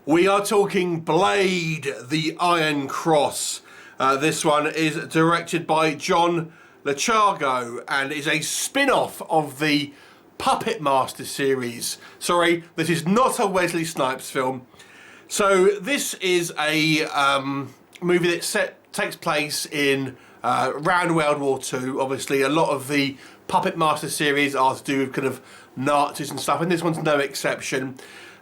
We are talking Blade, the Iron Cross. This one is directed by John Lechargo and is a spin-off of the Puppet Master series. Sorry, this is not a Wesley Snipes film. So this is a movie that takes place in around World War II. Obviously, a lot of the Puppet Master series are to do with kind of Nazis and stuff, and this one's no exception.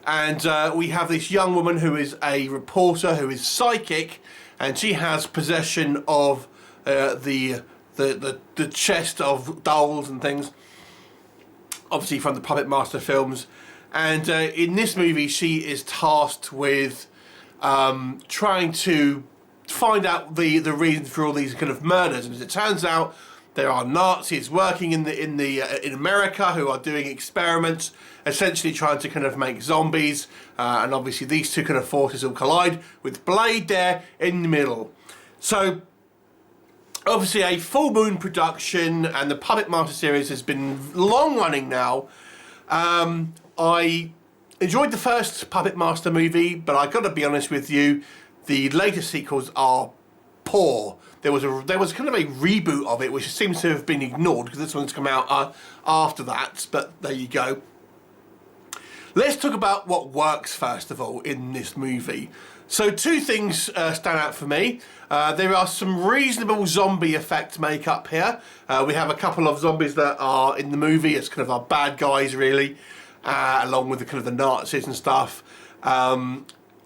And we have this young woman who is a reporter who is psychic, and she has possession of the chest of dolls and things, obviously from the Puppet Master films. And in this movie, she is tasked with trying to find out the reason for all these kind of murders. And as it turns out, there are Nazis working in America who are doing experiments, essentially trying to kind of make zombies. And obviously these two kind of forces will collide with Blade there in the middle. So obviously a full moon production, and the Puppet Master series has been long running now. I enjoyed the first Puppet Master movie, but I got to be honest with you, the later sequels are poor. There was kind of a reboot of it, which seems to have been ignored because this one's come out after that. But there you go. Let's talk about what works first of all in this movie. So two things stand out for me. There are some reasonable zombie effect makeup here. We have a couple of zombies that are in the movie as kind of our bad guys, really, along with the kind of the Nazis and stuff.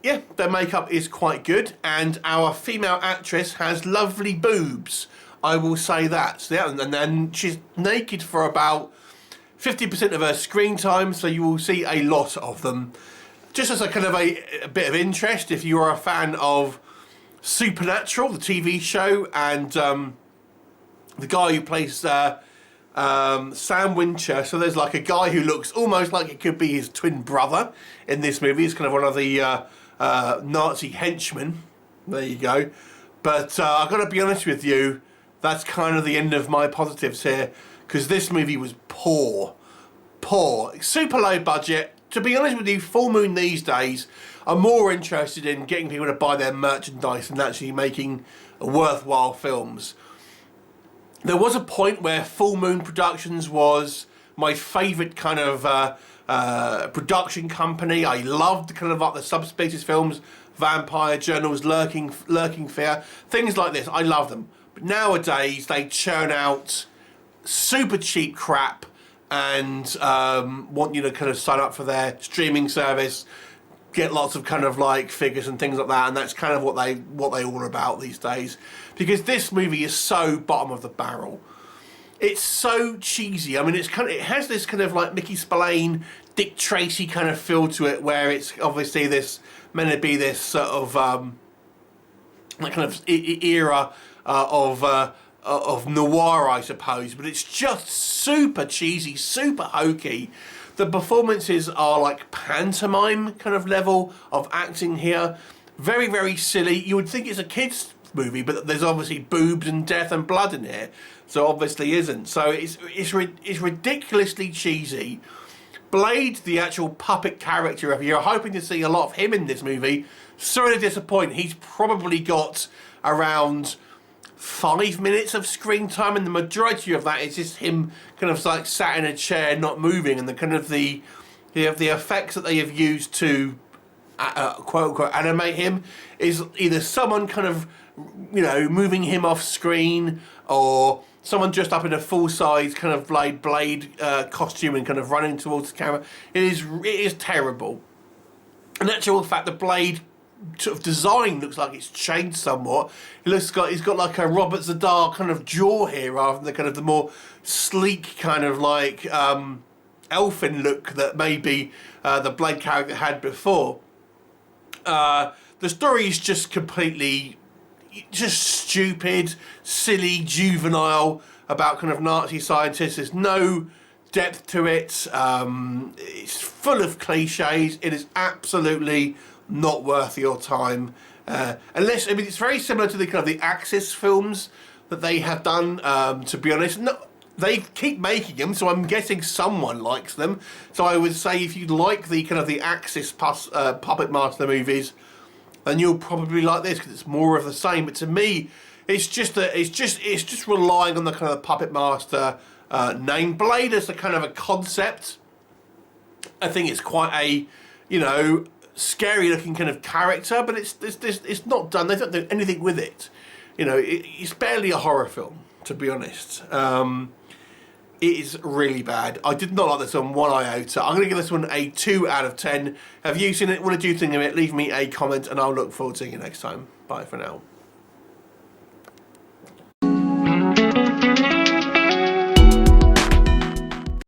Yeah, their makeup is quite good, and our female actress has lovely boobs. I will say that. So, yeah, and then she's naked for about 50% of her screen time, so you will see a lot of them. Just as a kind of a bit of interest, if you are a fan of Supernatural, the TV show, and the guy who plays Sam Winchester, so there's like a guy who looks almost like it could be his twin brother in this movie. He's kind of one of the Nazi henchmen. There you go. But I've got to be honest with you, that's kind of the end of my positives here, because this movie was poor. Super low budget. To be honest with you, Full Moon these days are more interested in getting people to buy their merchandise than actually making worthwhile films. There was a point where Full Moon Productions was my favourite kind of production company. I loved kind of like the subspecies films, Vampire Journals, Lurking Fear, things like this. I love them. But nowadays they churn out super cheap crap and want you to kind of sign up for their streaming service, get lots of kind of like figures and things like that, and that's kind of what they all are about these days. Because this movie is so bottom of the barrel. It's so cheesy. I mean, it has this kind of like Mickey Spillane, Dick Tracy kind of feel to it, where it's obviously meant to be this sort of like kind of era of noir, I suppose. But it's just super cheesy, super hokey. The performances are like pantomime kind of level of acting here. Very, very silly. You would think it's a kids' movie, but there's obviously boobs and death and blood in here, so obviously isn't. So it's ridiculously cheesy. Blade, the actual puppet character, if you're hoping to see a lot of him in this movie, sorry to disappoint. He's probably got around 5 minutes of screen time, and the majority of that is just him kind of like sat in a chair not moving, and the kind of the effects that they have used to quote unquote animate him is either someone kind of, you know, moving him off screen, or someone dressed up in a full-size kind of Blade costume and kind of running towards the camera. It is terrible. In actual fact, the Blade sort of design looks like it's changed somewhat. He's got like a Robert Zadar kind of jaw here, rather than the kind of the more sleek kind of like elfin look that maybe the Blade character had before. The story is just completely stupid, silly, juvenile, about kind of Nazi scientists. There's no depth to it. It's full of cliches. It is absolutely not worth your time. Unless, I mean, it's very similar to the kind of the Axis films that they have done, to be honest. they keep making them, so I'm guessing someone likes them. So I would say if you like the kind of the Axis Puppet Master movies, then you'll probably like this because it's more of the same. But to me, it's just relying on the kind of Puppet Master name. Blade as a kind of a concept. I think it's quite a, you know, scary looking kind of character, but it's not done. They don't do anything with it. You know, it's barely a horror film, to be honest. It is really bad. I did not like this one one iota. I'm going to give this one a 2 out of 10. Have you seen it? What did you think of it? Leave me a comment and I'll look forward to seeing you next time. Bye for now.